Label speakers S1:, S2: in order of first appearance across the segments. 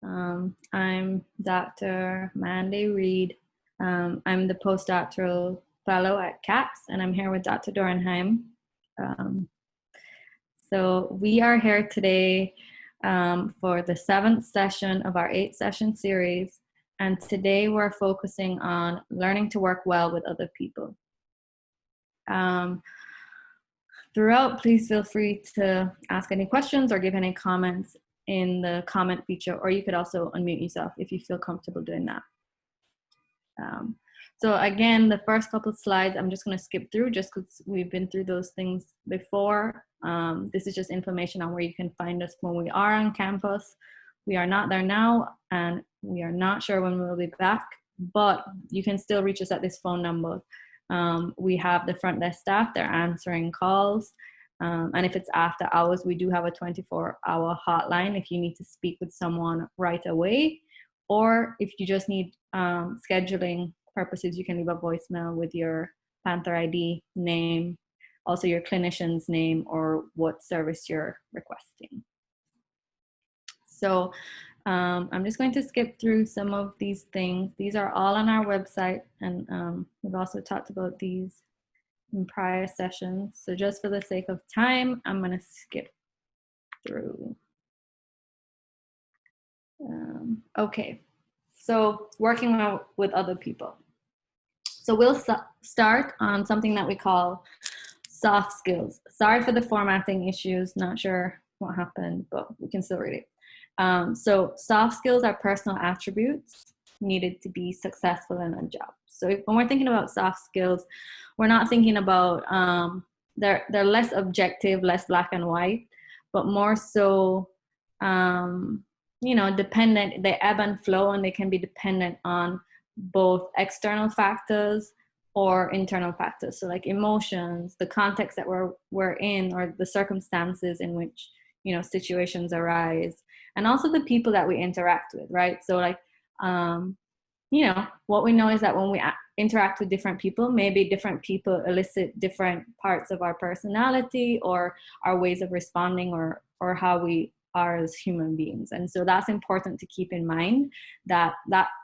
S1: I'm Dr. Mandy Reed. I'm the postdoctoral fellow at CAPS, and I'm here with Dr. Dorenheim. So we are here today for the 7th session of our 8-session series, and today we're focusing on learning to work well with other people. Throughout, please feel free to ask any questions or give any comments in the comment feature, or you could also unmute yourself if you feel comfortable doing that. So again, the first couple of slides, I'm just going to skip through just because we've been through those things before. This is just information on where you can find us when we are on campus. We are not there now, and we are not sure when we'll be back, but you can still reach us at this phone number. We have the front desk staff, they're answering calls. And if it's after hours, we do have a 24-hour hotline if you need to speak with someone right away, or if you just need scheduling purposes, you can leave a voicemail with your Panther ID name, also your clinician's name, or what service you're requesting. So I'm just going to skip through some of these things. These are all on our website, and we've also talked about these in prior sessions. So just for the sake of time, I'm going to skip through. Okay, so working with other people. So we'll start on something that we call soft skills. Sorry for the formatting issues, not sure what happened, but we can still read it. So soft skills are personal attributes needed to be successful in a job. So when we're thinking about soft skills, we're not thinking about, they're less objective, less black and white, but more so, dependent, they ebb and flow, and they can be dependent on both external factors or internal factors. So like emotions, the context that we're in, or the circumstances in which, situations arise, and also the people that we interact with, right? So like, what we know is that when we interact with different people, maybe different people elicit different parts of our personality or our ways of responding, or how we are as human beings. And so that's important to keep in mind, that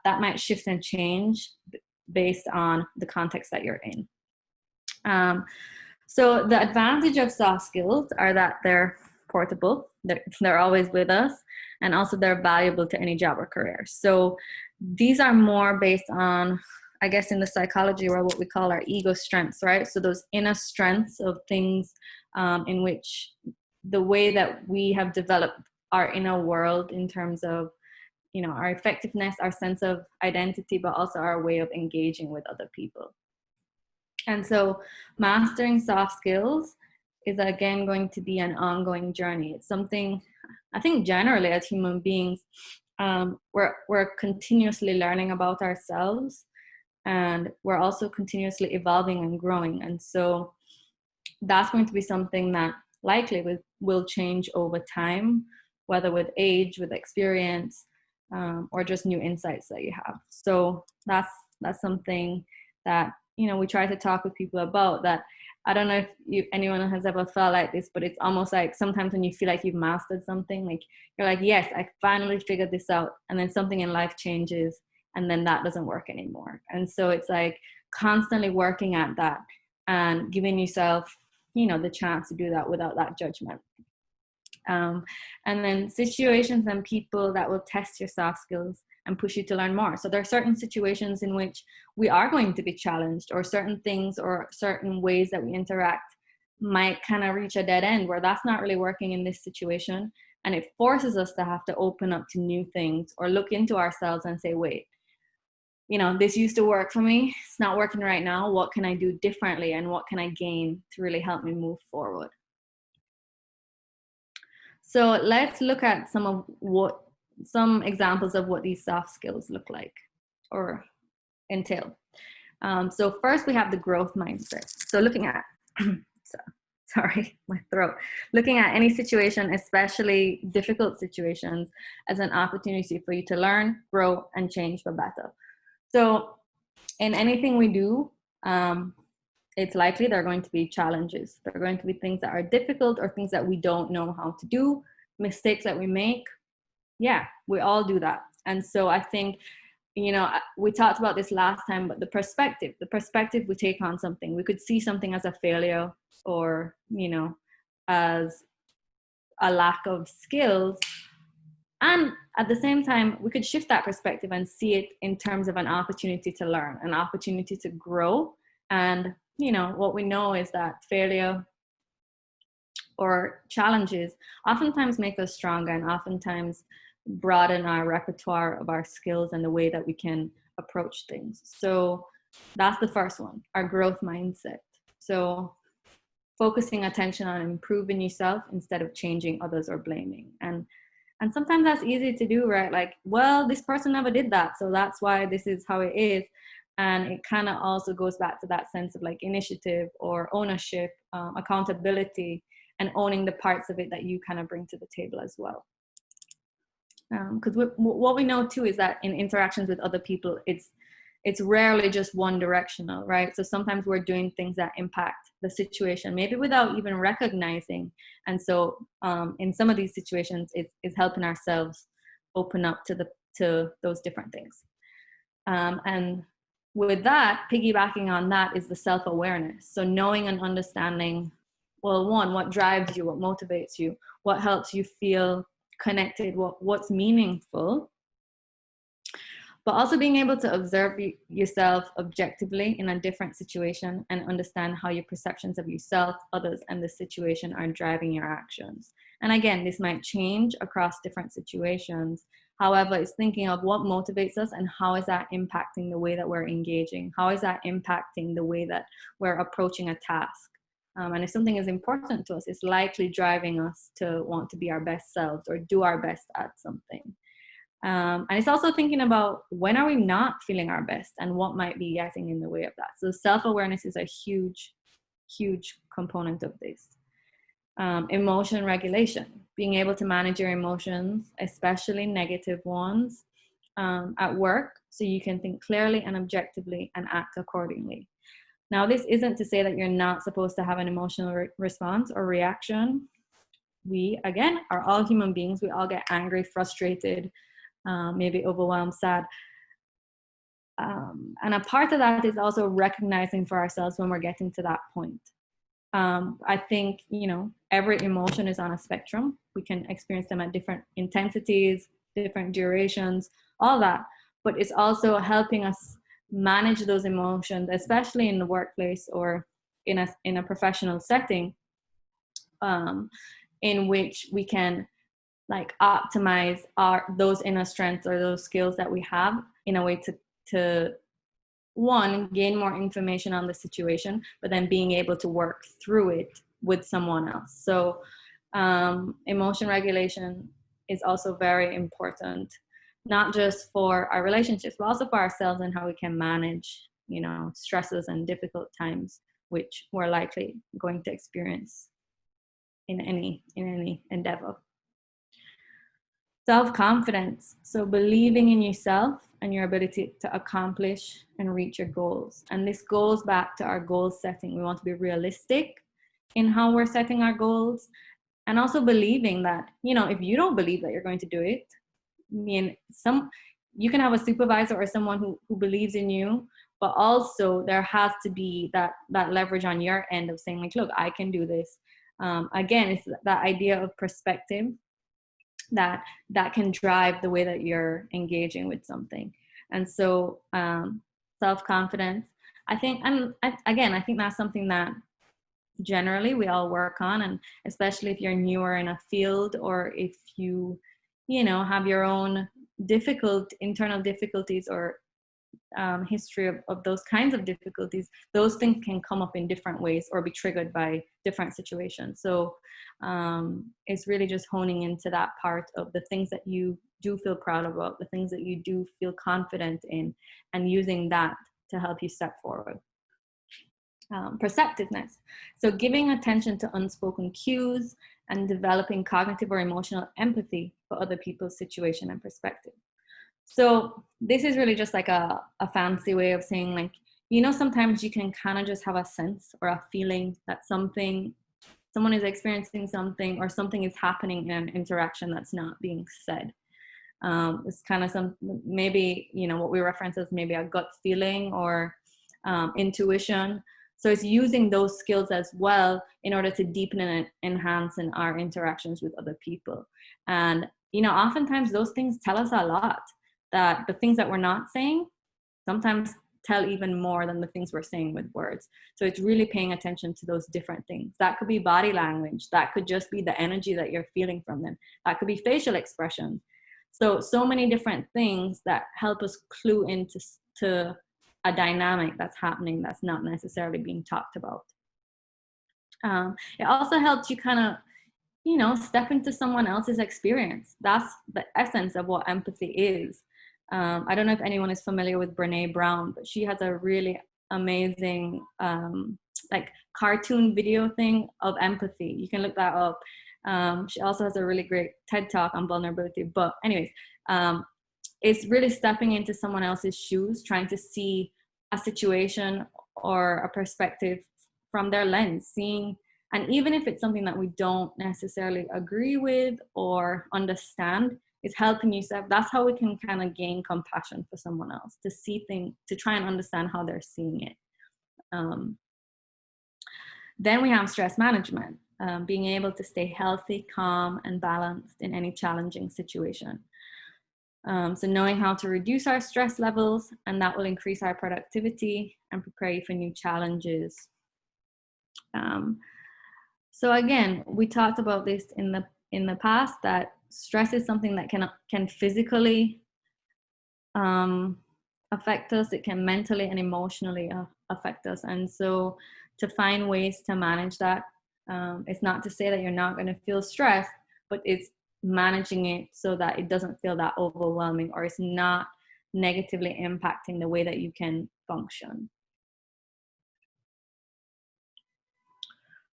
S1: might shift and change based on the context that you're in. So the advantage of soft skills are that they're portable, they're always with us, and also they're valuable to any job or career. So these are more based on, I guess, in the psychology world, what we call our ego strengths, right? So those inner strengths of things in which the way that we have developed our inner world in terms of, our effectiveness, our sense of identity, but also our way of engaging with other people. And so mastering soft skills is again going to be an ongoing journey. It's something, I think generally as human beings, we're continuously learning about ourselves, and we're also continuously evolving and growing. And so that's going to be something that likely will change over time, whether with age, with experience, or just new insights that you have. So that's something that, we try to talk with people about. That I don't know if anyone has ever felt like this, but it's almost like sometimes when you feel like you've mastered something, like you're like, yes, I finally figured this out, and then something in life changes, and then that doesn't work anymore. And so it's like constantly working at that and giving yourself, the chance to do that without that judgment. And then situations and people that will test your soft skills and push you to learn more. So there are certain situations in which we are going to be challenged, or certain things or certain ways that we interact might kind of reach a dead end where that's not really working in this situation. And it forces us to have to open up to new things, or look into ourselves and say, wait, this used to work for me. It's not working right now. What can I do differently? And what can I gain to really help me move forward? So let's look at some examples of what these soft skills look like or entail. So first we have the growth mindset. So looking at, sorry, my throat. Looking at any situation, especially difficult situations, as an opportunity for you to learn, grow, and change for better. So in anything we do, it's likely there are going to be challenges. There are going to be things that are difficult, or things that we don't know how to do, mistakes that we make, Yeah, we all do that. And so I think, we talked about this last time, but the perspective we take on something, we could see something as a failure or, as a lack of skills. And at the same time, we could shift that perspective and see it in terms of an opportunity to learn, an opportunity to grow. And, what we know is that failure or challenges oftentimes make us stronger and oftentimes broaden our repertoire of our skills and the way that we can approach things. So that's the first one, our growth mindset. So focusing attention on improving yourself instead of changing others or blaming. And sometimes that's easy to do, right? Like, well, this person never did that, so that's why this is how it is. And it kind of also goes back to that sense of like initiative or ownership, accountability, and owning the parts of it that you kind of bring to the table as well. Because what we know too is that in interactions with other people, it's rarely just one directional, right? So sometimes we're doing things that impact the situation, maybe without even recognizing. And so in some of these situations, it's helping ourselves open up to those different things. And with that, piggybacking on that is the self-awareness. So knowing and understanding, well, one, what drives you, what motivates you, what helps you feel connected, what's meaningful, but also being able to observe yourself objectively in a different situation and understand how your perceptions of yourself, others, and the situation are driving your actions. And again, this might change across different situations. However, it's thinking of what motivates us and how is that impacting the way that we're engaging? How is that impacting the way that we're approaching a task? And if something is important to us, it's likely driving us to want to be our best selves or do our best at something. And it's also thinking about when are we not feeling our best and what might be getting in the way of that. So self-awareness is a huge, huge component of this. Emotion regulation, being able to manage your emotions, especially negative ones, at work, so you can think clearly and objectively and act accordingly. Now, this isn't to say that you're not supposed to have an emotional response or reaction. We, again, are all human beings. We all get angry, frustrated, maybe overwhelmed, sad. And a part of that is also recognizing for ourselves when we're getting to that point. I think, every emotion is on a spectrum. We can experience them at different intensities, different durations, all that. But it's also helping us manage those emotions, especially in the workplace or in a professional setting, in which we can like optimize those inner strengths or those skills that we have in a way to one, gain more information on the situation, but then being able to work through it with someone else. So emotion regulation is also very important, not just for our relationships, but also for ourselves and how we can manage, stresses and difficult times, which we're likely going to experience in any endeavor. Self-confidence, so believing in yourself and your ability to accomplish and reach your goals. And this goes back to our goal setting. We want to be realistic in how we're setting our goals, and also believing that, if you don't believe that you're going to do it, you can have a supervisor or someone who believes in you, but also there has to be that leverage on your end of saying like, look, I can do this. Again, it's that idea of perspective that can drive the way that you're engaging with something. And so self-confidence, I think, and I think that's something that generally we all work on, and especially if you're newer in a field, or if you have your own internal difficulties or history of those kinds of difficulties, those things can come up in different ways or be triggered by different situations. So it's really just honing into that part of the things that you do feel proud about, the things that you do feel confident in, and using that to help you step forward. Perceptiveness, so giving attention to unspoken cues and developing cognitive or emotional empathy for other people's situation and perspective. So this is really just like a fancy way of saying, like, sometimes you can kind of just have a sense or a feeling that someone is experiencing something, or something is happening in an interaction that's not being said. It's kind of some, maybe, what we reference as maybe a gut feeling or intuition. So it's using those skills as well in order to deepen and enhance in our interactions with other people. And, oftentimes those things tell us a lot, that the things that we're not saying sometimes tell even more than the things we're saying with words. So it's really paying attention to those different things. That could be body language. That could just be the energy that you're feeling from them. That could be facial expression. So many different things that help us clue into a dynamic that's happening that's not necessarily being talked about. It also helps you kind of, step into someone else's experience. That's the essence of what empathy is. I don't know if anyone is familiar with Brene Brown, but she has a really amazing like cartoon video thing of empathy. You can look that up. She also has a really great TED talk on vulnerability. But anyways, it's really stepping into someone else's shoes, trying to see a situation or a perspective from their lens, seeing, and even if it's something that we don't necessarily agree with or understand, it's helping you. So that's how we can kind of gain compassion for someone else, to see things, to try and understand how they're seeing it. Then we have stress management, being able to stay healthy, calm, and balanced in any challenging situation. So knowing how to reduce our stress levels, and that will increase our productivity and prepare you for new challenges. So again, we talked about this in the past, that stress is something that can physically affect us. It can mentally and emotionally affect us. And so to find ways to manage that, it's not to say that you're not going to feel stress, but it's managing it so that it doesn't feel that overwhelming, or it's not negatively impacting the way that you can function.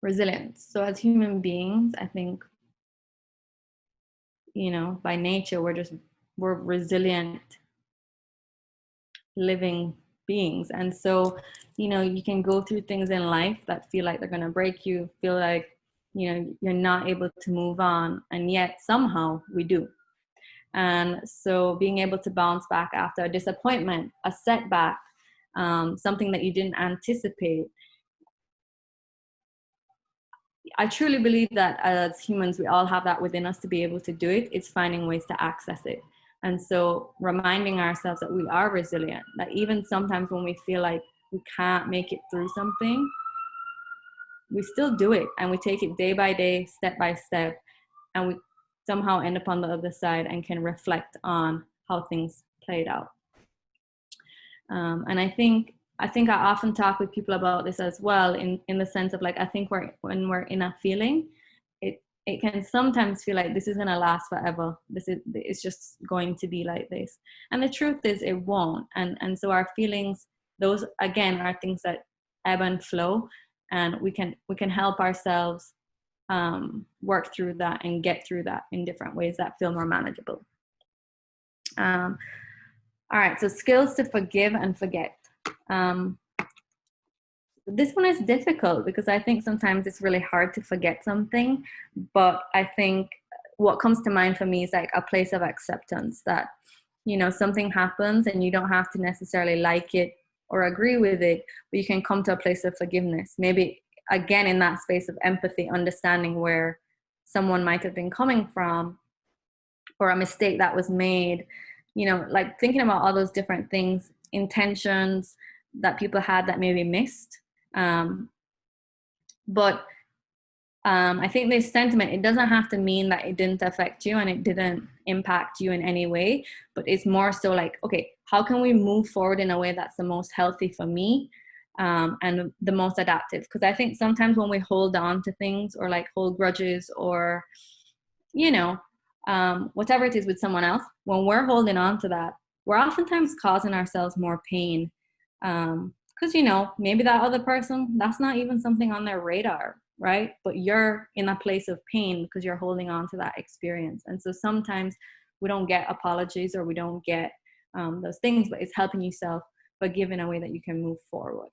S1: Resilience. So as human beings, I think, by nature, we're resilient living beings. And so, you can go through things in life that feel like they're going to break you, feel like, you're not able to move on, and yet somehow we do. And so being able to bounce back after a disappointment, a setback, something that you didn't anticipate. I truly believe that as humans, we all have that within us to be able to do it. It's finding ways to access it. And so reminding ourselves that we are resilient, that even sometimes when we feel like we can't make it through something, we still do it, and we take it day by day, step by step, and we somehow end up on the other side and can reflect on how things played out. And I think I often talk with people about this as well, in the sense of, like, I think when we're in a feeling, it can sometimes feel like this is going to last forever. It's just going to be like this. And the truth is it won't. And so our feelings, those again are things that ebb and flow, and we can help ourselves work through that and get through that in different ways that feel more manageable. All right, so skills to forgive and forget. This one is difficult because I think sometimes it's really hard to forget something, but I think what comes to mind for me is like a place of acceptance, that, something happens and you don't have to necessarily like it or agree with it, but you can come to a place of forgiveness. Maybe again, in that space of empathy, understanding where someone might have been coming from, or a mistake that was made, like thinking about all those different things, intentions that people had that maybe missed. But I think this sentiment, it doesn't have to mean that it didn't affect you and it didn't impact you in any way, but it's more so like, okay, how can we move forward in a way that's the most healthy for me, and the most adaptive? Because I think sometimes when we hold on to things, or like hold grudges, or, whatever it is with someone else, when we're holding on to that, we're oftentimes causing ourselves more pain. Because, maybe that other person, that's not even something on their radar, right? But you're in a place of pain because you're holding on to that experience. And so sometimes we don't get apologies, or we don't get those things, but it's helping yourself forgive in a way that you can move forward.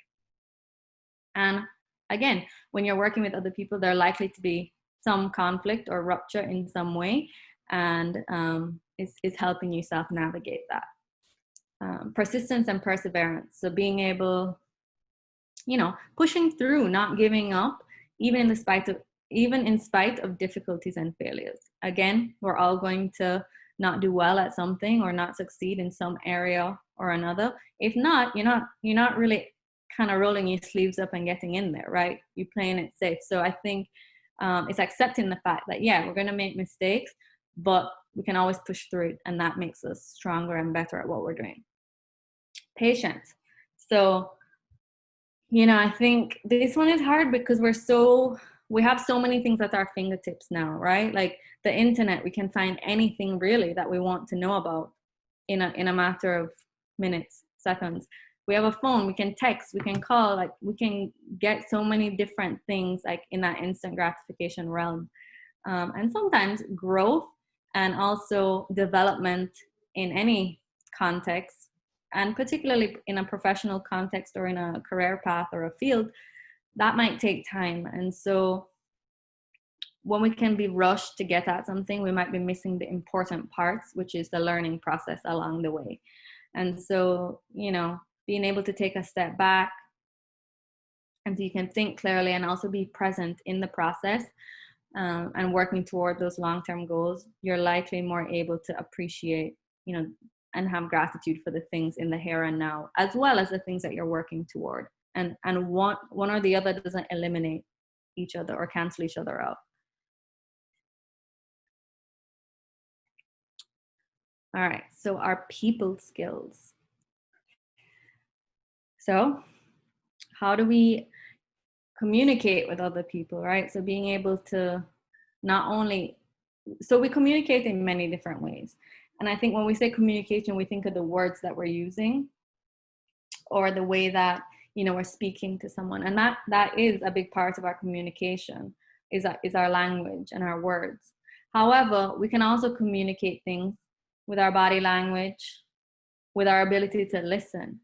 S1: And again, when you're working with other people, there are likely to be some conflict or rupture in some way. And is helping you self-navigate that. Persistence and perseverance. So being able, pushing through, not giving up, even in spite of difficulties and failures. Again, we're all going to not do well at something or not succeed in some area or another. If not, you're not really kind of rolling your sleeves up and getting in there, right? You're playing it safe. So I think it's accepting the fact that, yeah, we're going to make mistakes, but we can always push through it, and that makes us stronger and better at what we're doing. Patience. So, I think this one is hard because we have so many things at our fingertips now, right? Like the internet, we can find anything really that we want to know about in a matter of minutes, seconds. We have a phone, we can text, we can call, like we can get so many different things like in that instant gratification realm. And sometimes growth and also development in any context, and particularly in a professional context or in a career path or a field, that might take time. And so when we can be rushed to get at something, we might be missing the important parts, which is the learning process along the way. And so, being able to take a step back and so you can think clearly and also be present in the process, and working toward those long-term goals, you're likely more able to appreciate, and have gratitude for the things in the here and now, as well as the things that you're working toward. And one or the other doesn't eliminate each other or cancel each other out. All right, so our people skills. So how do we communicate with other people, right? So being able to so we communicate in many different ways. And I think when we say communication, we think of the words that we're using or the way that, we're speaking to someone. And that is a big part of our communication, is our language and our words. However, we can also communicate things with our body language, with our ability to listen.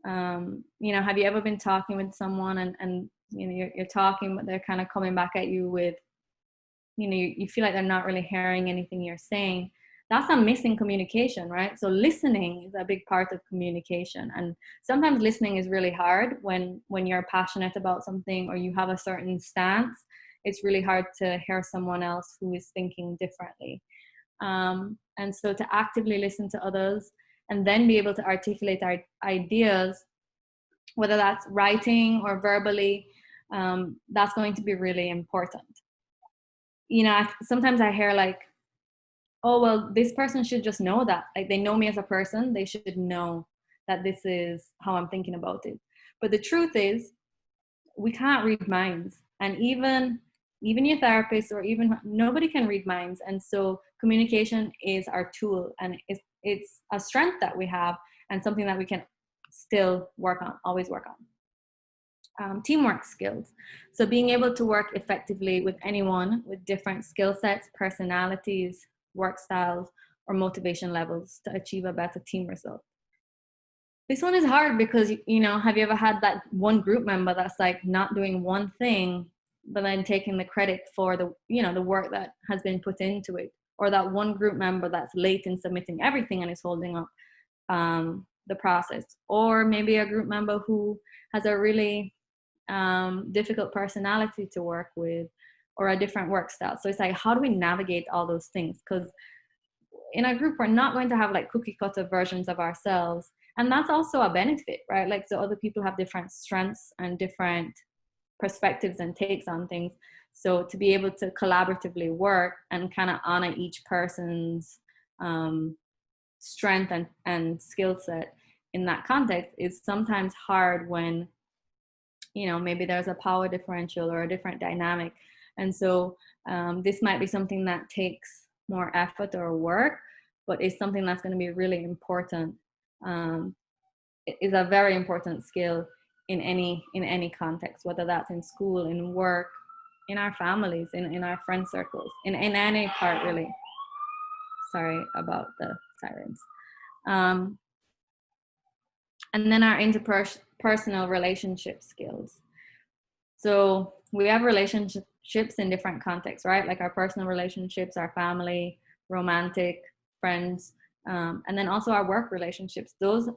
S1: Have you ever been talking with someone and you're talking, but they're kind of coming back at you with, you feel like they're not really hearing anything you're saying? That's a missing communication, right? So listening is a big part of communication. And sometimes listening is really hard when you're passionate about something or you have a certain stance. It's really hard to hear someone else who is thinking differently. And so to actively listen to others and then be able to articulate our ideas, whether that's writing or verbally, that's going to be really important. Sometimes I hear like, oh, well, this person should just know that. Like, they know me as a person. They should know that this is how I'm thinking about it. But the truth is, we can't read minds. And even your therapist or even nobody can read minds. And so communication is our tool, and it's a strength that we have and something that we can still always work on. Teamwork skills. So being able to work effectively with anyone with different skill sets, personalities, work styles, or motivation levels to achieve a better team result. This one is hard because, have you ever had that one group member that's like not doing one thing, but then taking the credit for the work that has been put into it, or that one group member that's late in submitting everything and is holding up the process, or maybe a group member who has a really difficult personality to work with, or a different work style. So it's like, how do we navigate all those things? Because in a group, we're not going to have like cookie cutter versions of ourselves. And that's also a benefit, right? Like, so other people have different strengths and different perspectives and takes on things. So to be able to collaboratively work and kind of honor each person's strength and skill set in that context is sometimes hard when, maybe there's a power differential or a different dynamic. And so this might be something that takes more effort or work, but it's something that's going to be really important. It is a very important skill in any context, whether that's in school, in work, in our families, in our friend circles, in any part, really. Sorry about the sirens. And then our interpersonal relationship skills. So we have relationships in different contexts, right? Like our personal relationships, our family, romantic, friends, and then also our work relationships. Those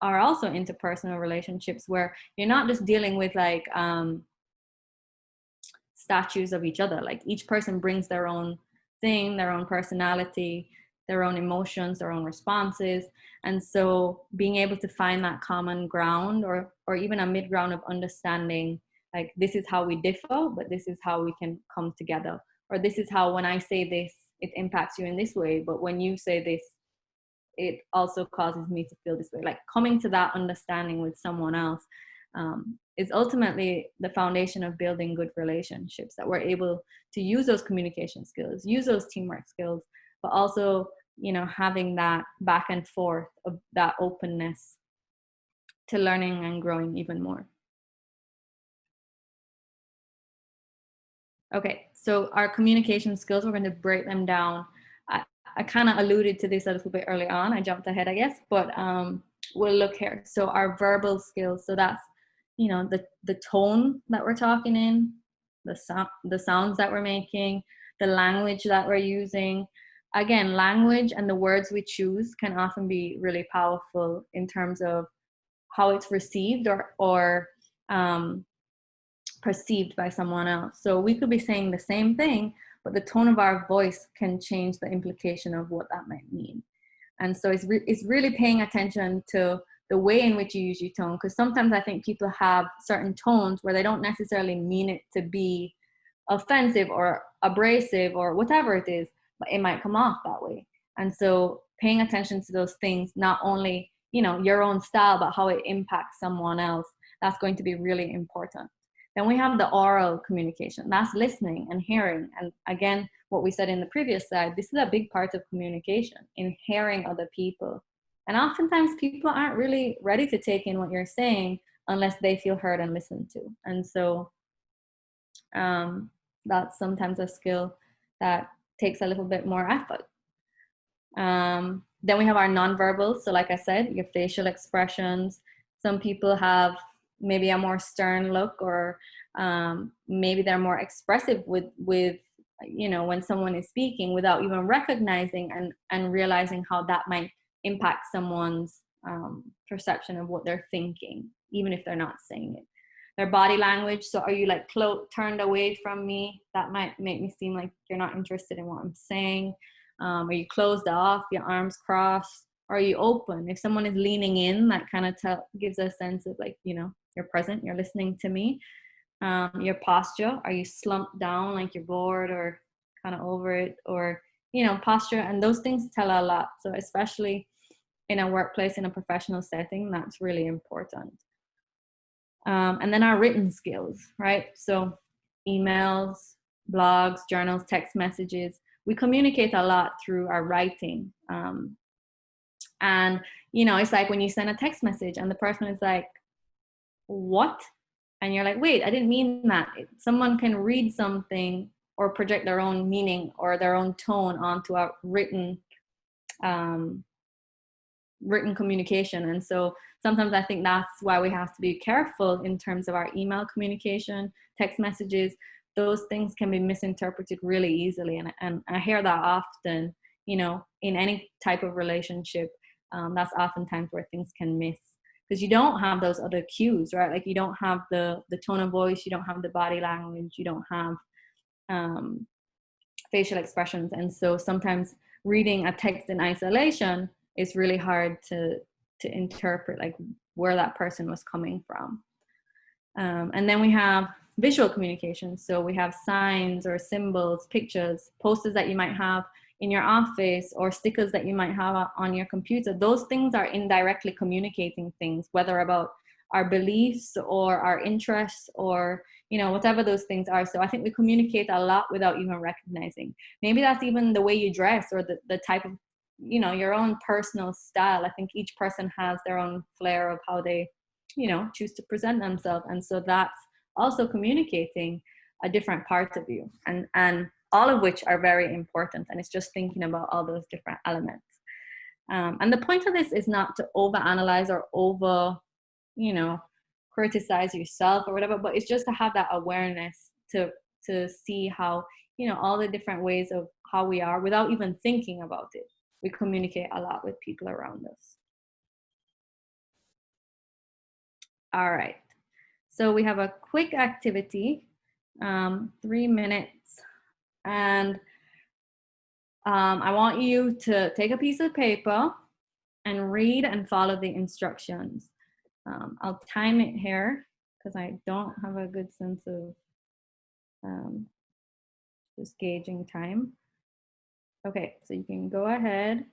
S1: are also interpersonal relationships where you're not just dealing with like statues of each other. Like each person brings their own thing, their own personality, their own emotions, their own responses. And so being able to find that common ground, or even a mid ground of understanding, like this is how we differ, but this is how we can come together. Or this is how, when I say this, it impacts you in this way, but when you say this, it also causes me to feel this way. Like coming to that understanding with someone else is ultimately the foundation of building good relationships, that we're able to use those communication skills, use those teamwork skills, but also, you know, having that back and forth of that openness to learning and growing even more. Okay, so our communication skills, we're going to break them down. I, I kind of alluded to this a little bit early on. I jumped ahead, I guess, but we'll look here. So our verbal skills, so that's, you know, the tone that we're talking in, the sounds that we're making, the language that we're using. Again, language and the words we choose can often be really powerful in terms of how it's received or perceived by someone else. So we could be saying the same thing, but the tone of our voice can change the implication of what that might mean. And so it's really paying attention to the way in which you use your tone, because sometimes I think people have certain tones where they don't necessarily mean it to be offensive or abrasive or whatever it is, but it might come off that way. And so paying attention to those things, not only, you know, your own style, but how it impacts someone else, that's going to be really important. Then we have the oral communication. That's listening and hearing. And again, what we said in the previous slide, this is a big part of communication, in hearing other people. And oftentimes people aren't really ready to take in what you're saying unless they feel heard and listened to. And so that's sometimes a skill that takes a little bit more effort. Then we have our nonverbals. So like I said, your facial expressions. Some people have maybe a more stern look, or maybe they're more expressive with you know, when someone is speaking, without even recognizing and realizing how that might impact someone's perception of what they're thinking, even if they're not saying it. Their body language. So are you like turned away from me? That might make me seem like you're not interested in what I'm saying. Are you closed off, your arms crossed? Or are you open? If someone is leaning in, that kind of gives a sense of like, you know, you're present, you're listening to me. Your posture, are you slumped down like you're bored or kind of over it? Or, you know, posture, and those things tell a lot. So especially in a workplace, in a professional setting, that's really important. And then our written skills, right? So emails, blogs, journals, text messages, we communicate a lot through our writing. And, you know, it's like when you send a text message and the person is like, what? And you're like, wait, I didn't mean that. Someone can read something or project their own meaning or their own tone onto a written communication. And so sometimes I think that's why we have to be careful in terms of our email communication, text messages. Those things can be misinterpreted really easily. And I hear that often, you know, in any type of relationship. That's oftentimes where things can miss, because you don't have those other cues, right? Like you don't have the tone of voice, you don't have the body language, you don't have facial expressions. And so sometimes reading a text in isolation is really hard to interpret, like where that person was coming from. And then we have visual communication. So we have signs or symbols, pictures, posters that you might have in your office, or stickers that you might have on your computer. Those things are indirectly communicating things, whether about our beliefs or our interests, or, you know, whatever those things are. So I think we communicate a lot without even recognizing. Maybe that's even the way you dress, or the type of, you know, your own personal style. I think each person has their own flair of how they, you know, choose to present themselves. And so that's also communicating a different part of you, and all of which are very important. And it's just thinking about all those different elements. And the point of this is not to overanalyze or over, you know, criticize yourself or whatever, but it's just to have that awareness to see how, you know, all the different ways of how we are without even thinking about it. we communicate a lot with people around us. All right. So we have a quick activity, 3 minutes. And I want you to take a piece of paper and read and follow the instructions. I'll time it here because I don't have a good sense of just gauging time. Okay, so you can go ahead.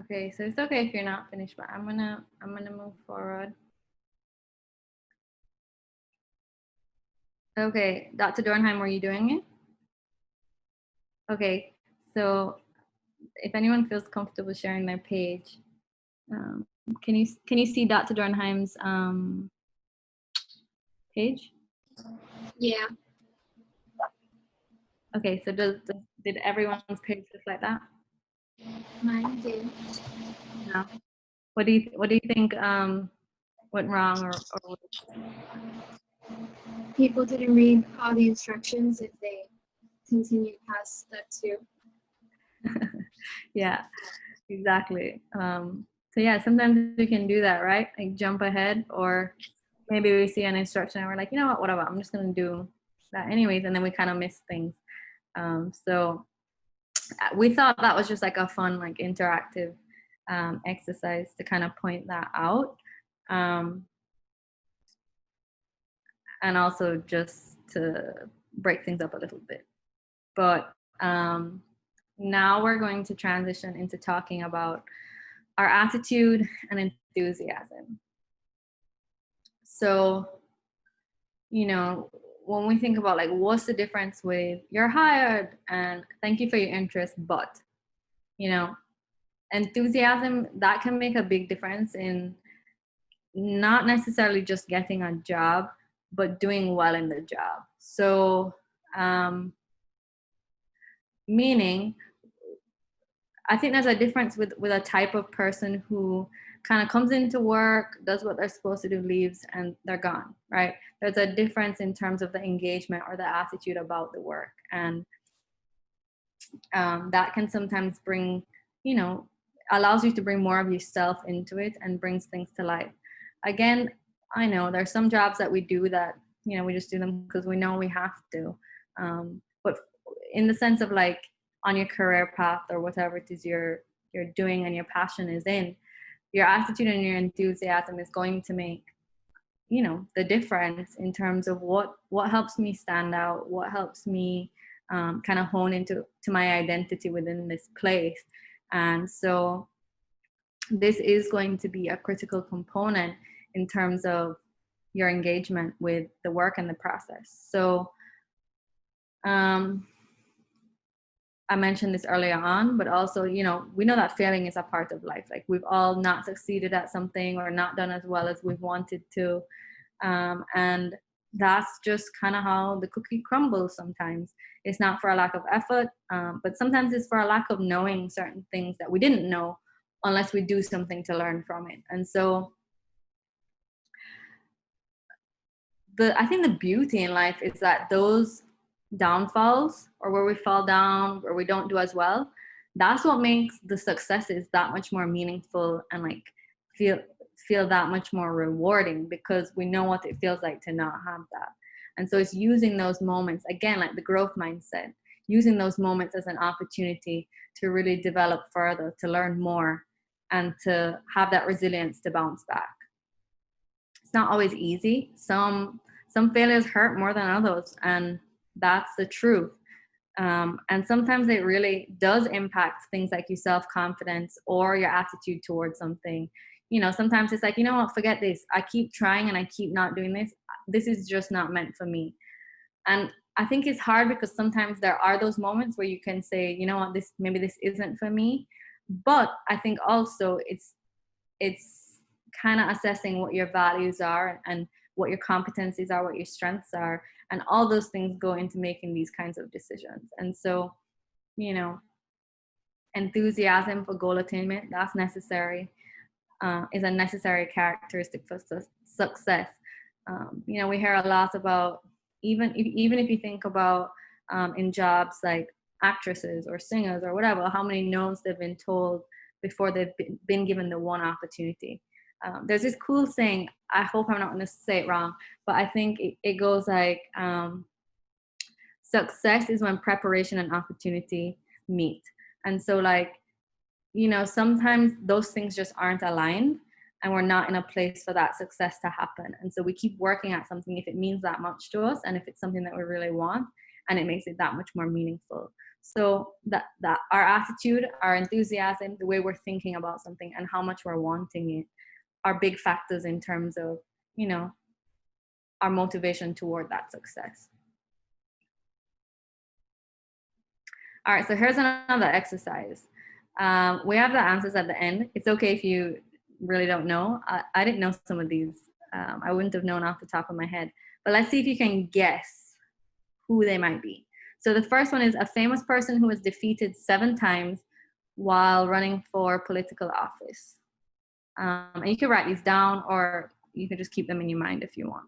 S1: Okay, so it's okay if you're not finished, but I'm gonna move forward. Okay, Dr. Dornheim, were you doing it? Okay, so if anyone feels comfortable sharing their page, can you see Dr. Dornheim's page?
S2: Yeah.
S1: Okay, so did everyone's page look like that?
S2: Mine did.
S1: No. What do you think went wrong or
S2: People didn't read all the instructions if they continued past step 2.
S1: Yeah, exactly. So yeah, sometimes we can do that, right? Like jump ahead, or maybe we see an instruction and we're like, you know what, whatever, I'm just gonna do that anyways, and then we kind of miss things. So we thought that was just like a fun, like interactive exercise to kind of point that out. And also just to break things up a little bit. But now we're going to transition into talking about our attitude and enthusiasm. So, you know, when we think about like what's the difference with you're hired and thank you for your interest, but, you know, enthusiasm, that can make a big difference in not necessarily just getting a job, but doing well in the job. So, meaning, I think there's a difference with a type of person who kind of comes into work, does what they're supposed to do, leaves, and they're gone, right? There's a difference in terms of the engagement or the attitude about the work. And that can sometimes bring, you know, allows you to bring more of yourself into it and brings things to life. Again, I know there's some jobs that we do that, you know, we just do them because we know we have to. But in the sense of like on your career path or whatever it is you're doing and your passion is in, your attitude and your enthusiasm is going to make, you know, the difference in terms of what helps me stand out, what helps me kind of hone into my identity within this place. And so this is going to be a critical component in terms of your engagement with the work and the process. So I mentioned this earlier on, but also, you know, we know that failing is a part of life. Like we've all not succeeded at something or not done as well as we've wanted to. And that's just kind of how the cookie crumbles sometimes. It's not for a lack of effort, but sometimes it's for a lack of knowing certain things that we didn't know unless we do something to learn from it. And so I think the beauty in life is that those downfalls or where we fall down, where we don't do as well, that's what makes the successes that much more meaningful and like feel that much more rewarding, because we know what it feels like to not have that. And so it's using those moments, again, like the growth mindset, using those moments as an opportunity to really develop further, to learn more, and to have that resilience to bounce back. It's not always easy. Some failures hurt more than others, and that's the truth. And sometimes it really does impact things like your self-confidence or your attitude towards something. You know, sometimes it's like, you know what, forget this. I keep trying and I keep not doing this. This is just not meant for me. And I think it's hard because sometimes there are those moments where you can say, you know what, maybe this isn't for me. But I think also it's kind of assessing what your values are and what your competencies are, what your strengths are, and all those things go into making these kinds of decisions. And so, you know, enthusiasm for goal attainment, that's necessary, is a necessary characteristic for success. You know, we hear a lot about, even if you think about in jobs like actresses or singers or whatever, how many no's they've been told before they've been given the one opportunity. There's this cool saying, I hope I'm not going to say it wrong, but I think it goes like, success is when preparation and opportunity meet. And so like, you know, sometimes those things just aren't aligned and we're not in a place for that success to happen. And so we keep working at something if it means that much to us and if it's something that we really want, and it makes it that much more meaningful. So that our attitude, our enthusiasm, the way we're thinking about something and how much we're wanting it are big factors in terms of, you know, our motivation toward that success. All right, so here's another exercise. We have the answers at the end. It's okay if you really don't know. I didn't know some of these. I wouldn't have known off the top of my head. But let's see if you can guess who they might be. So the first one is a famous person who was defeated 7 times while running for political office. And you can write these down or you can just keep them in your mind if you want.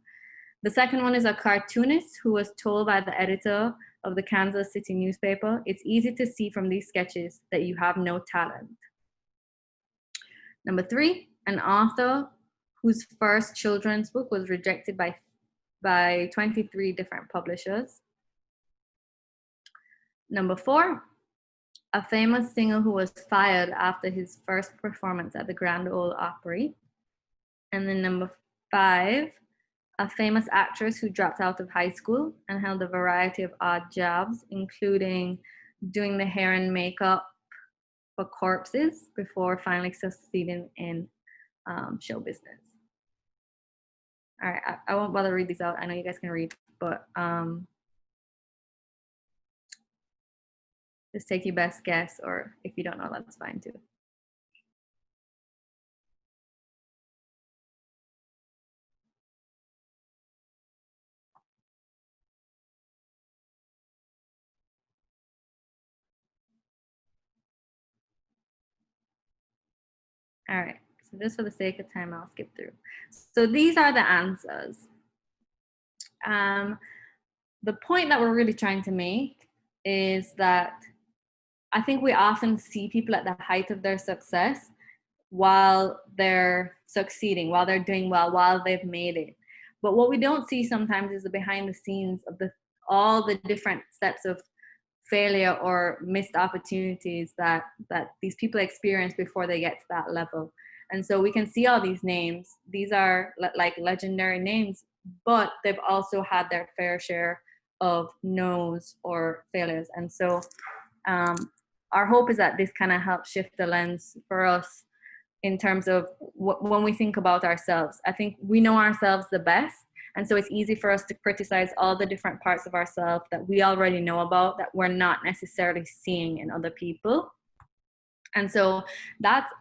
S1: The second one is a cartoonist who was told by the editor of the Kansas City newspaper, "It's easy to see from these sketches that you have no talent." Number 3, an author whose first children's book was rejected by 23 different publishers. Number 4, a famous singer who was fired after his first performance at the Grand Ole Opry. And then number 5, a famous actress who dropped out of high school and held a variety of odd jobs, including doing the hair and makeup for corpses before finally succeeding in show business. All right, I won't bother to read these out. I know you guys can read, but just take your best guess, or if you don't know, that's fine too. All right. So just for the sake of time, I'll skip through. So these are the answers. The point that we're really trying to make is that I think we often see people at the height of their success while they're succeeding, while they're doing well, while they've made it. But what we don't see sometimes is the behind the scenes of all the different steps of failure or missed opportunities that these people experience before they get to that level. And so we can see all these names. These are like legendary names, but they've also had their fair share of no's or failures. And so our hope is that this kind of helps shift the lens for us in terms of when we think about ourselves. I think we know ourselves the best. And so it's easy for us to criticize all the different parts of ourselves that we already know about that we're not necessarily seeing in other people. And so that's,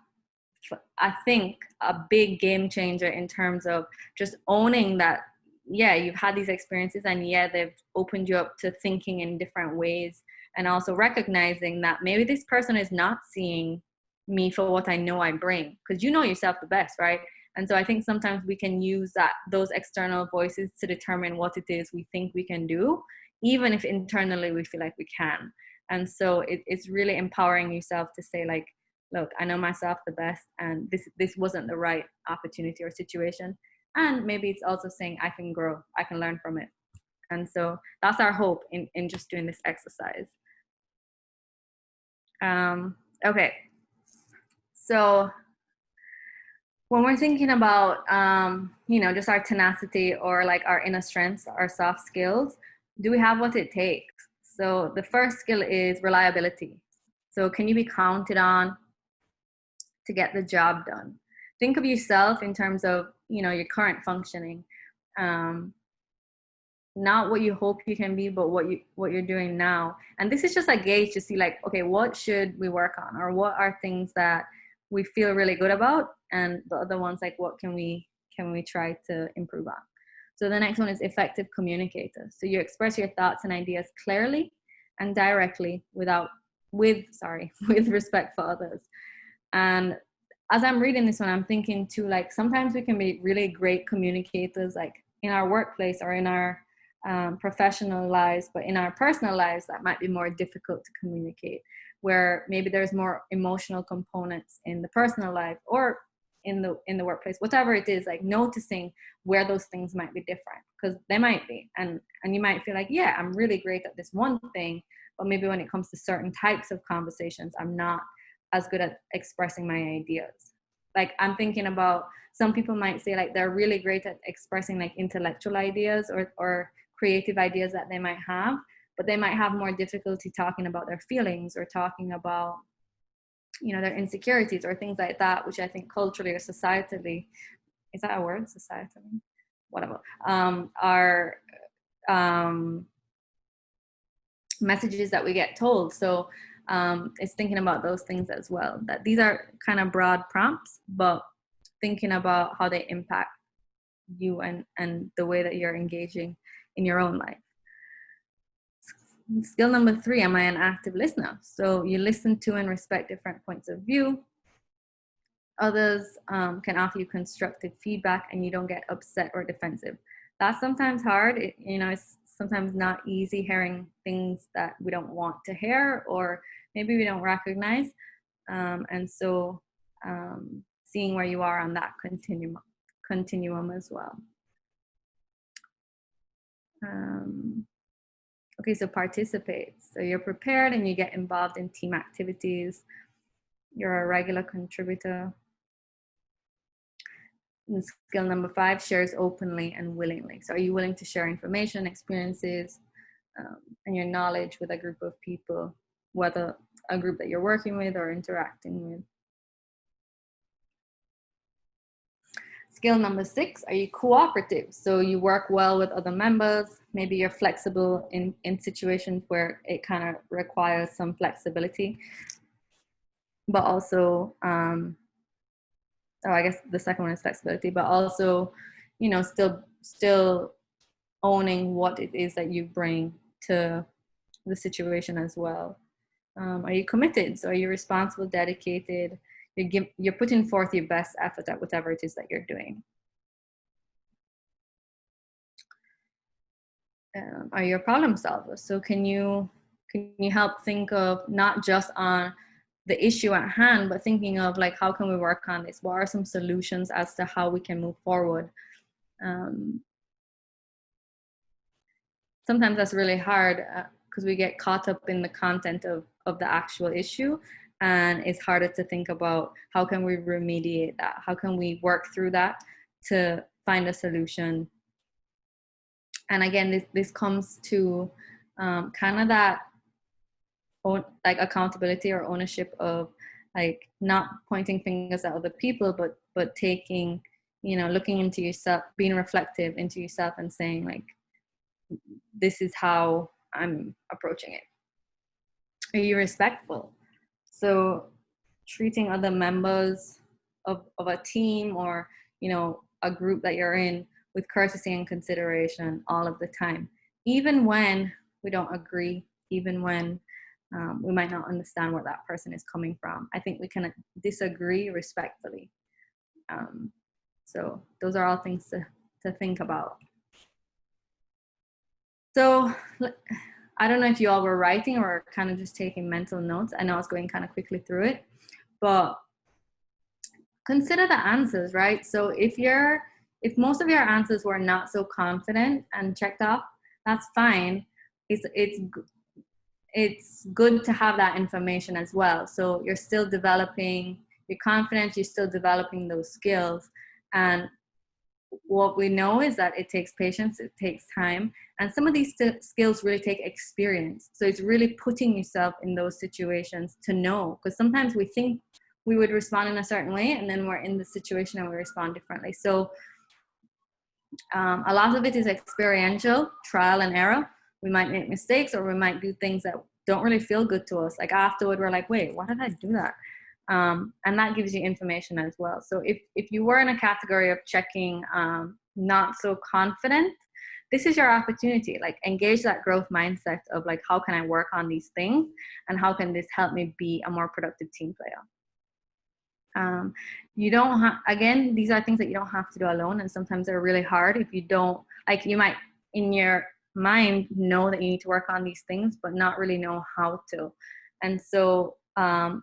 S1: I think, a big game changer in terms of just owning that, yeah, you've had these experiences and yeah, they've opened you up to thinking in different ways, and also recognizing that maybe this person is not seeing me for what I know I bring, because you know yourself the best, right? And so I think sometimes we can use those external voices to determine what it is we think we can do, even if internally we feel like we can. And so it's really empowering yourself to say, like, look, I know myself the best, and this wasn't the right opportunity or situation. And maybe it's also saying I can grow, I can learn from it. And so that's our hope in just doing this exercise. Okay. So when we're thinking about, just our tenacity or like our inner strengths, our soft skills, do we have what it takes? So the first skill is reliability. So can you be counted on to get the job done? Think of yourself in terms of, your current functioning. Not what you hope you can be, but what you're doing now. And this is just a gauge to see, like, okay, what should we work on, or what are things that we feel really good about, and the other ones, like, what can we try to improve on. So the next one is effective communicator. So you express your thoughts and ideas clearly and directly with respect for others. And as I'm reading this one, I'm thinking too, like, sometimes we can be really great communicators, like in our workplace or in our professional lives, but in our personal lives, that might be more difficult to communicate, where maybe there's more emotional components in the personal life or in the workplace, whatever it is, like noticing where those things might be different, because they might be, and you might feel like, yeah, I'm really great at this one thing, but maybe when it comes to certain types of conversations, I'm not as good at expressing my ideas. Like, I'm thinking about, some people might say, like, they're really great at expressing like intellectual ideas or creative ideas that they might have, but they might have more difficulty talking about their feelings or talking about, their insecurities or things like that, which I think culturally or societally, is that a word? Societally? Whatever. Are messages that we get told. So it's thinking about those things as well, that these are kind of broad prompts, but thinking about how they impact you and the way that you're engaging in your own life. Skill number 3, am I an active listener? So you listen to and respect different points of view. Others can offer you constructive feedback, and you don't get upset or defensive. That's sometimes hard. It's sometimes not easy hearing things that we don't want to hear, or maybe we don't recognize. And so seeing where you are on that continuum as well. Okay, so participate. So you're prepared and you get involved in team activities. You're a regular contributor. And skill number 5, shares openly and willingly. So are you willing to share information, experiences, and your knowledge with a group of people, whether a group that you're working with or interacting with? Skill number 6, are you cooperative? So you work well with other members. Maybe you're flexible in situations where it kind of requires some flexibility, but also, I guess the second one is flexibility, but also, still owning what it is that you bring to the situation as well. Are you committed? So are you responsible, dedicated? you're putting forth your best effort at whatever it is that you're doing. Are you a problem solver? So can you help think of not just on the issue at hand, but thinking of like, how can we work on this? What are some solutions as to how we can move forward? Sometimes that's really hard because we get caught up in the content of the actual issue, and it's harder to think about how can we remediate that? How can we work through that to find a solution? And again, this comes to kind of that like accountability or ownership of like not pointing fingers at other people, but taking, looking into yourself, being reflective into yourself and saying like, this is how I'm approaching it. Are you respectful? So treating other members of a team or, a group that you're in with courtesy and consideration all of the time, even when we don't agree, even when we might not understand where that person is coming from. I think we can disagree respectfully. So those are all things to think about. So I don't know if you all were writing or kind of just taking mental notes. I know I was going kind of quickly through it, but consider the answers, right? So if most of your answers were not so confident and checked off, that's fine. It's good to have that information as well. So you're still developing your confidence, you're still developing those skills. And what we know is that it takes patience, it takes time, and some of these skills really take experience. So it's really putting yourself in those situations to know, because sometimes we think we would respond in a certain way and then we're in the situation and we respond differently. So a lot of it is experiential, trial and error. We might make mistakes or we might do things that don't really feel good to us. Like afterward, we're like, wait, why did I do that? And that gives you information as well. So if you were in a category of checking not so confident, this is your opportunity. Like engage that growth mindset of like, how can I work on these things and how can this help me be a more productive team player? You don't have, again, these are things that you don't have to do alone, and sometimes they're really hard if you don't, like you might in your mind know that you need to work on these things but not really know how to. And so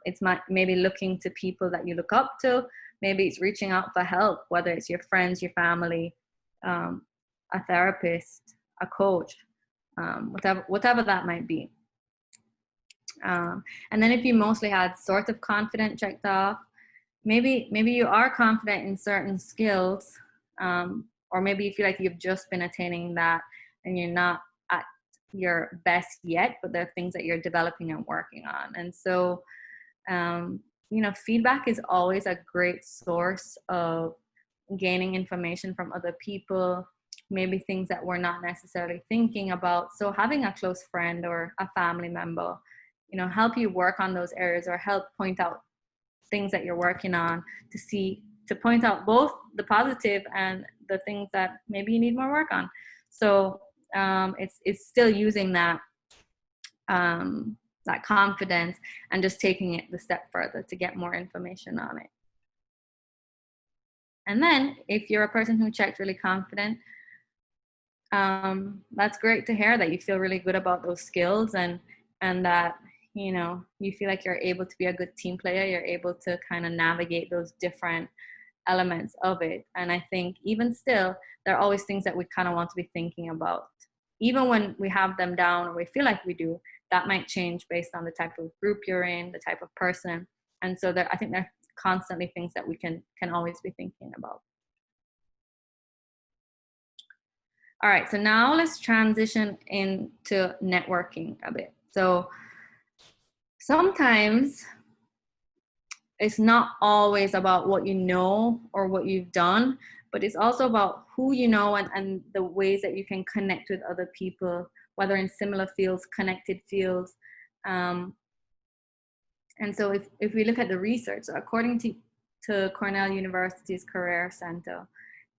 S1: it's maybe looking to people that you look up to, maybe it's reaching out for help, whether it's your friends, your family, a therapist, a coach, whatever that might be. And then if you mostly had sort of confident checked off, maybe you are confident in certain skills, or maybe you feel like you've just been attaining that and you're not at your best yet, but there are things that you're developing and working on. And so feedback is always a great source of gaining information from other people, maybe things that we're not necessarily thinking about. So having a close friend or a family member, help you work on those areas or help point out things that you're working on, to point out both the positive and the things that maybe you need more work on. So it's still using that confidence and just taking it the step further to get more information on it. And then if you're a person who checked really confident, that's great to hear that you feel really good about those skills and that you feel like you're able to be a good team player, you're able to kind of navigate those different elements of it. And I think even still, there are always things that we kind of want to be thinking about. Even when we have them down or we feel like we do, that might change based on the type of group you're in, the type of person. And so I think there are constantly things that we can always be thinking about. All right, so now let's transition into networking a bit. So sometimes it's not always about what you know or what you've done, but it's also about who you know and the ways that you can connect with other people, whether in similar fields, connected fields. And so if we look at the research, so according to Cornell University's Career Center,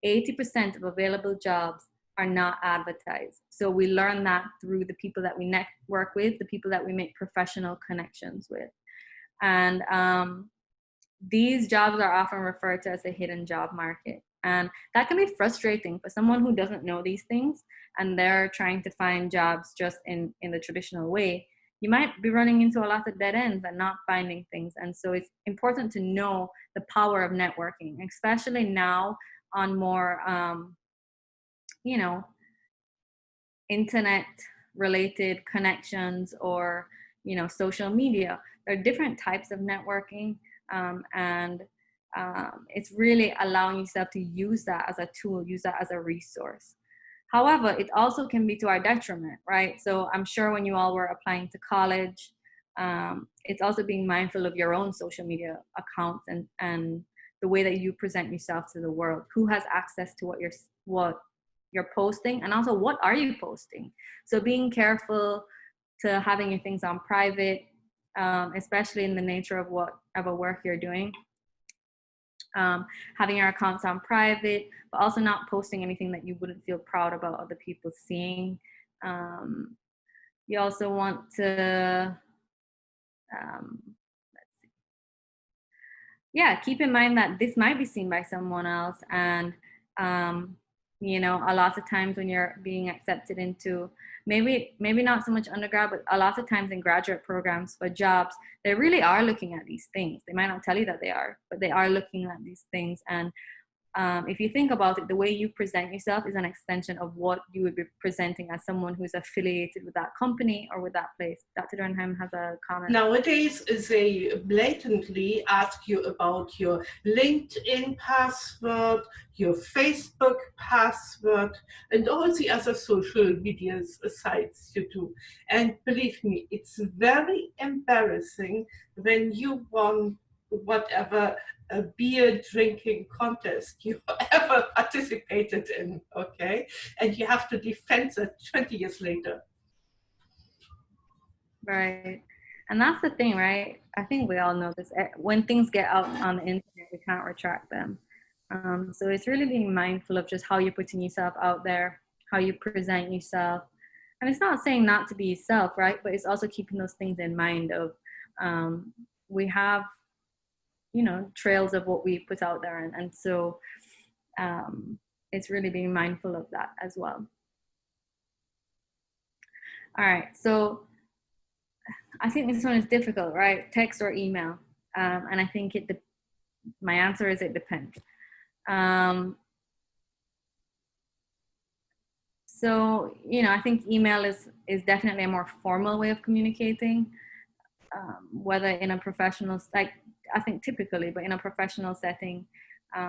S1: 80% of available jobs are not advertised. So we learn that through the people that we network with, the people that we make professional connections with. And these jobs are often referred to as a hidden job market. And that can be frustrating for someone who doesn't know these things and they're trying to find jobs just in the traditional way. You might be running into a lot of dead ends and not finding things. And so it's important to know the power of networking, especially now on more, you know, internet related connections or, you know, social media. There are different types of networking, and it's really allowing yourself to use that as a tool, use that as a resource. However, it also can be to our detriment, right? So I'm sure when you all were applying to college, it's also being mindful of your own social media accounts and the way that you present yourself to the world. Who has access to what you're posting, and also what are you posting? So being careful to having your things on private, especially in the nature of whatever work you're doing. Having your accounts on private, but also not posting anything that you wouldn't feel proud about other people seeing. You also want to, um, keep in mind that this might be seen by someone else. And, you know, a lot of times when you're being accepted into maybe not so much undergrad, but a lot of times in graduate programs for jobs, they really are looking at these things. They might not tell you that they are, but they are looking at these things. And if you think about it, the way you present yourself is an extension of what you would be presenting as someone who's affiliated with that company or with that place. Dr. Dornheim has a comment.
S3: Nowadays, they blatantly ask you about your LinkedIn password, your Facebook password, and all the other social media sites you do. And believe me, it's very embarrassing when you won whatever a beer drinking contest you ever participated in, okay? And you have to defend that 20 years later.
S1: Right. And that's the thing, right? I think we all know this. When things get out on the internet, we can't retract them. So it's really being mindful of just how you're putting yourself out there, how you present yourself. And it's not saying not to be yourself, right? But it's also keeping those things in mind of we have, you know, trails of what we put out there. And so it's really being mindful of that as well. All right. So I think this one is difficult, right? Text or email. And I think my answer is it depends. So, you know, I think email is definitely a more formal way of communicating, whether in a professional, like I think typically, but in a professional setting,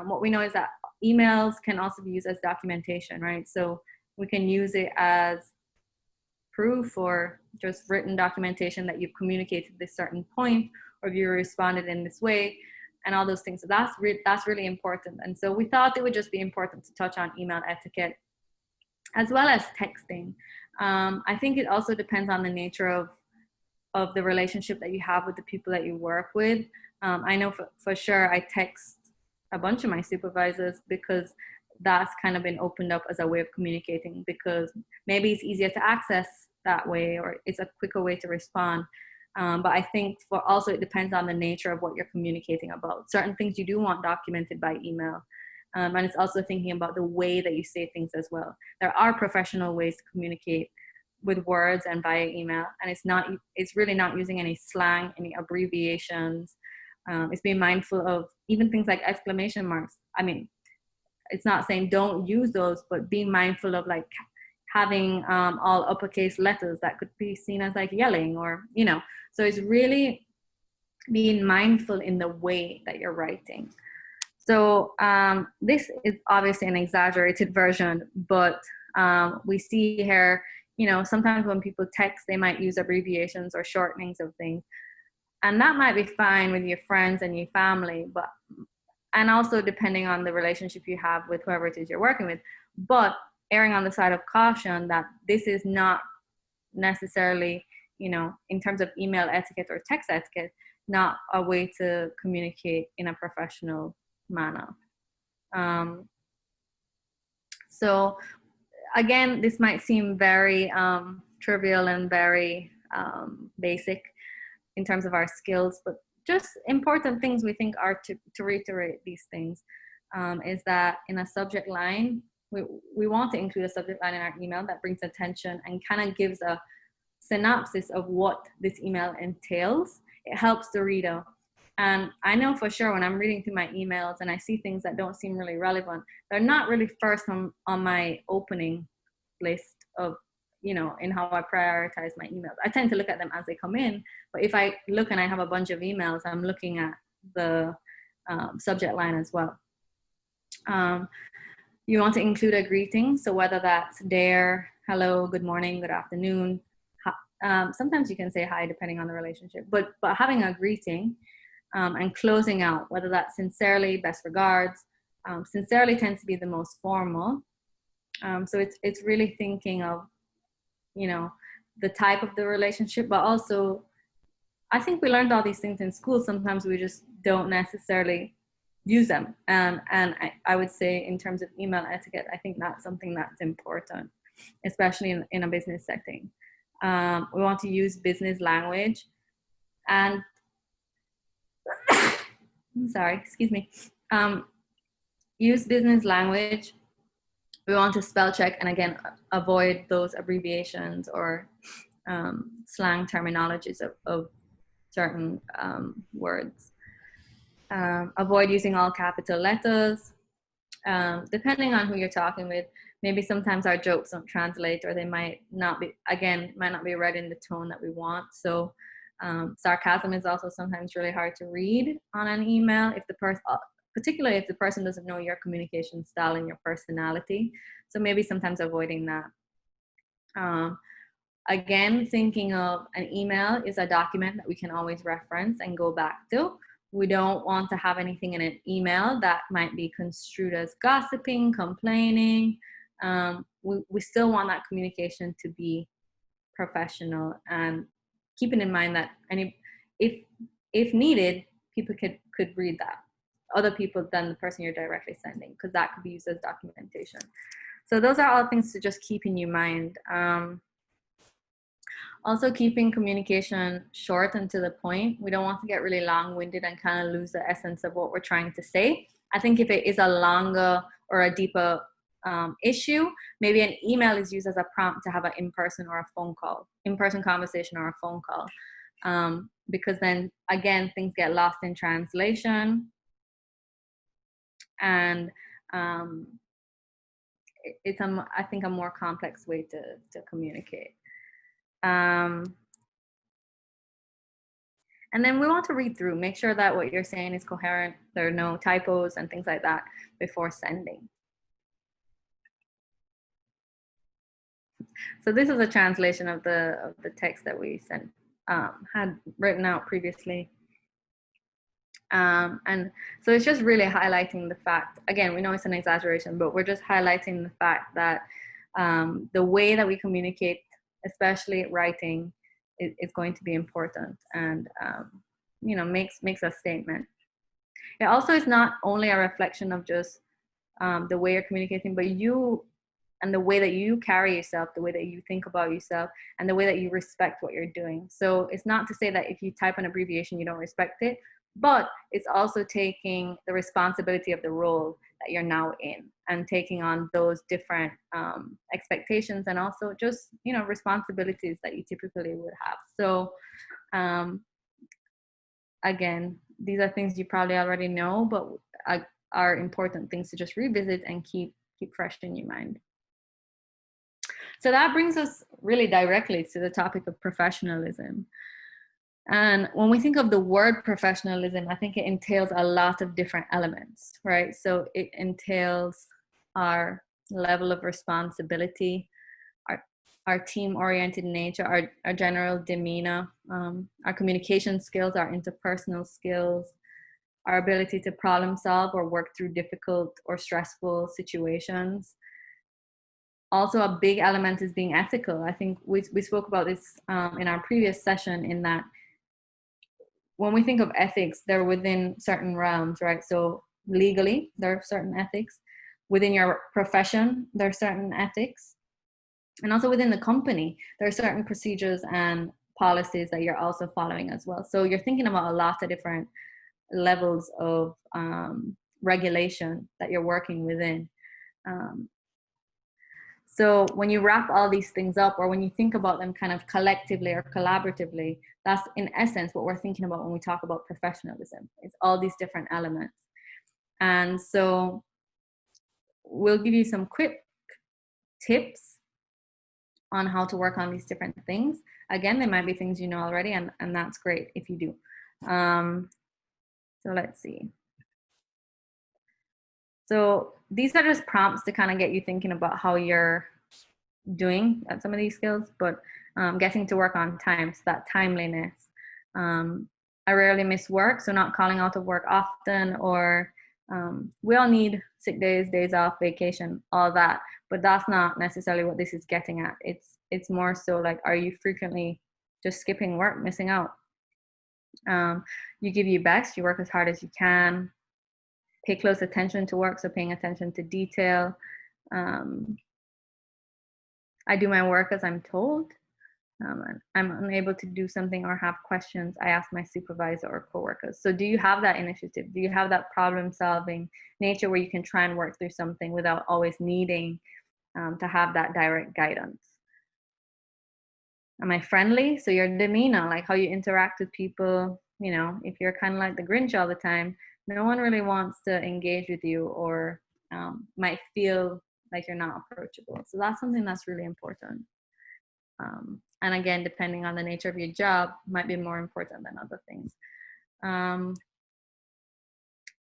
S1: what we know is that emails can also be used as documentation, right? So we can use it as proof or just written documentation that you've communicated this certain point, or if you responded in this way, and all those things. So that's really important. And so we thought it would just be important to touch on email etiquette as well as texting. I think it also depends on the nature of the relationship that you have with the people that you work with. I know for sure I text a bunch of my supervisors because that's kind of been opened up as a way of communicating, because maybe it's easier to access that way, or it's a quicker way to respond. But I think it depends on the nature of what you're communicating about. Certain things you do want documented by email. And it's also thinking about the way that you say things as well. There are professional ways to communicate with words and via email, and it's really not using any slang, any abbreviations. It's being mindful of even things like exclamation marks. I mean, it's not saying don't use those, but being mindful of like having all uppercase letters that could be seen as like yelling, or, you know, so it's really being mindful in the way that you're writing. So this is obviously an exaggerated version, but we see here, you know, sometimes when people text, they might use abbreviations or shortenings of things. And that might be fine with your friends and your family, and also depending on the relationship you have with whoever it is you're working with, but erring on the side of caution that this is not necessarily, you know, in terms of email etiquette or text etiquette, not a way to communicate in a professional manner. So again, this might seem very trivial and very basic in terms of our skills, but just important things we think are to reiterate these things is that in a subject line, we want to include a subject line in our email that brings attention and kind of gives a synopsis of what this email entails. It helps the reader. And I know for sure when I'm reading through my emails and I see things that don't seem really relevant, they're not really first on my opening list of, in how I prioritize my emails. I tend to look at them as they come in, but if I look and I have a bunch of emails, I'm looking at the subject line as well. You want to include a greeting, so whether that's there, hello, good morning, good afternoon. Sometimes you can say hi depending on the relationship, but having a greeting and closing out, whether that's sincerely, best regards. Sincerely tends to be the most formal. So it's really thinking of, the type of the relationship, but also I think we learned all these things in school. Sometimes we just don't necessarily use them. And I would say in terms of email etiquette, I think that's something that's important, especially in a business setting. We want to use business language and excuse me. Use business language. We want to spell check and again, avoid those abbreviations or slang terminologies of certain words. Avoid using all capital letters. Depending on who you're talking with, maybe sometimes our jokes don't translate or they might not be read in the tone that we want. So sarcasm is also sometimes really hard to read on an email particularly if the person doesn't know your communication style and your personality. So maybe sometimes avoiding that. Again, thinking of an email is a document that we can always reference and go back to. We don't want to have anything in an email that might be construed as gossiping, complaining. We still want that communication to be professional, and keeping in mind that if needed, people could read that. Other people than the person you're directly sending, because that could be used as documentation. So those are all things to just keep in your mind. Also keeping communication short and to the point. We don't want to get really long-winded and kind of lose the essence of what we're trying to say. I think if it is a longer or a deeper issue, maybe an email is used as a prompt to have an in-person conversation or a phone call. Because then again, things get lost in translation. And it's I think a more complex way to communicate. And then we want to read through, make sure that what you're saying is coherent, there are no typos and things like that before sending. So this is a translation of the text that we had written out previously. And so it's just really highlighting the fact, again, we know it's an exaggeration, but we're just highlighting the fact that the way that we communicate, especially writing, is going to be important and, makes a statement. It also is not only a reflection of just the way you're communicating, but you and the way that you carry yourself, the way that you think about yourself, and the way that you respect what you're doing. So it's not to say that if you type an abbreviation, you don't respect it, but it's also taking the responsibility of the role that you're now in and taking on those different expectations and also just, responsibilities that you typically would have. So again, these are things you probably already know, but are important things to just revisit and keep fresh in your mind. So that brings us really directly to the topic of professionalism. And when we think of the word professionalism, I think it entails a lot of different elements, right? So it entails our level of responsibility, our team-oriented nature, our general demeanor, our communication skills, our interpersonal skills, our ability to problem solve or work through difficult or stressful situations. Also, a big element is being ethical. I think we spoke about this in our previous session, in that when we think of ethics, they're within certain realms, right? So legally, there are certain ethics. Within your profession, there are certain ethics. And also within the company, there are certain procedures and policies that you're also following as well. So you're thinking about a lot of different levels of regulation that you're working within. So when you wrap all these things up, or when you think about them kind of collectively or collaboratively, that's in essence what we're thinking about when we talk about professionalism. It's all these different elements. And so we'll give you some quick tips on how to work on these different things. Again, they might be things you know already, and that's great if you do. So let's see. So these are just prompts to kind of get you thinking about how you're doing at some of these skills, but getting to work on time, so that timeliness. I rarely miss work, so not calling out of work often, or we all need sick days, days off, vacation, all that, but that's not necessarily what this is getting at. It's more so like, are you frequently just skipping work, missing out? You give your best, you work as hard as you can, pay close attention to work, so paying attention to detail. I do my work as I'm told. I'm unable to do something or have questions, I ask my supervisor or coworkers. So do you have that initiative? Do you have that problem solving nature where you can try and work through something without always needing to have that direct guidance? Am I friendly? So your demeanor, like how you interact with people, you know, if you're kind of like the Grinch all the time, no one really wants to engage with you, or might feel like you're not approachable. So that's something that's really important. And again, depending on the nature of your job, might be more important than other things.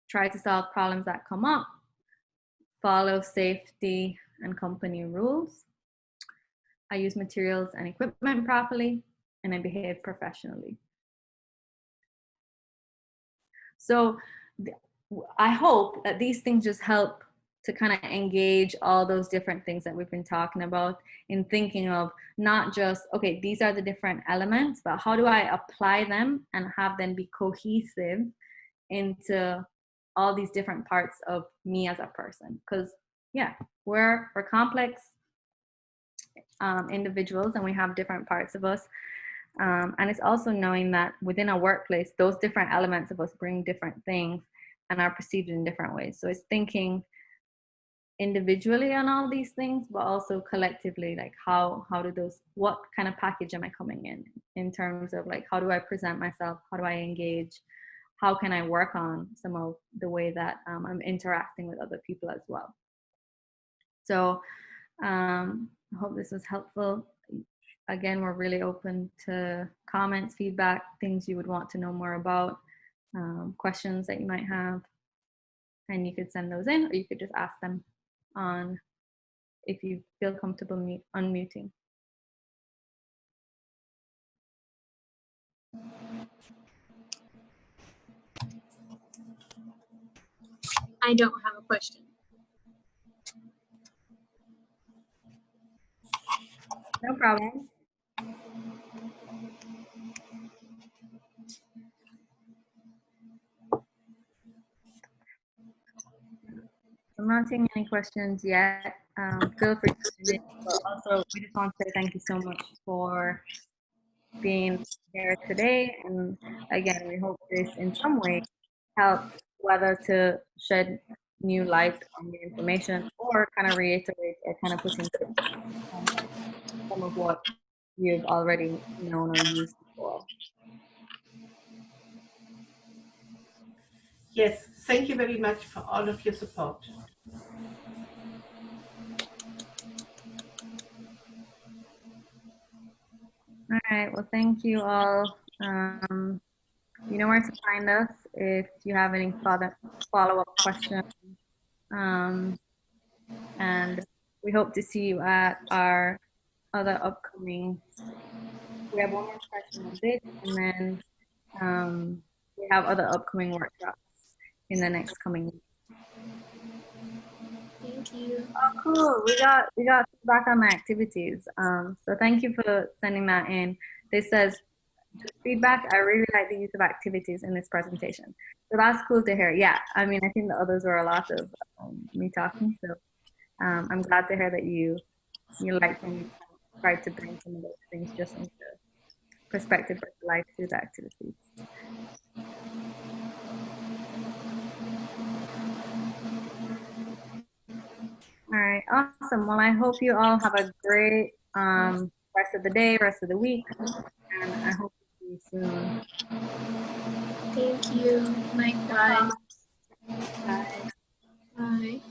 S1: Try to solve problems that come up. Follow safety and company rules. I use materials and equipment properly, and I behave professionally. So I hope that these things just help to kind of engage all those different things that we've been talking about, in thinking of not just, okay, these are the different elements, but how do I apply them and have them be cohesive into all these different parts of me as a person? Because yeah, we're complex individuals, and we have different parts of us. And it's also knowing that within a workplace, those different elements of us bring different things and are perceived in different ways. So it's thinking individually on all these things, but also collectively, like how do those, what kind of package am I coming in terms of like, how do I present myself? How do I engage? How can I work on some of the way that I'm interacting with other people as well? So I hope this was helpful. Again, we're really open to comments, feedback, things you would want to know more about, questions that you might have, and you could send those in, or you could just ask them on, if you feel comfortable unmuting.
S2: I don't have a question.
S1: No problem. I'm not seeing any questions yet. Feel free to send it, but also we just want to say thank you so much for being here today. And again, we hope this in some way helped, whether to shed new light on the information, or kind of reiterate or kind of put into some of what you've already known or used before.
S3: Yes, thank you very much for all of your support.
S1: All right, well, thank you all. You know where to find us if you have any follow-up questions. And we hope to see you at our other upcoming, we have one more session of this, and then we have other upcoming workshops in the next coming week.
S2: Thank you.
S1: Oh, cool. We got feedback on my activities. So thank you for sending that in. This says, feedback, I really like the use of activities in this presentation. So that's cool to hear. Yeah, I mean, I think the others were a lot of me talking. So I'm glad to hear that you like when you try to bring some of those things just into perspective of life through the activities. All right, awesome. Well, I hope you all have a great rest of the day, rest of the week, and I hope to see you soon.
S2: Thank you. Likewise.
S1: Bye.
S2: Bye.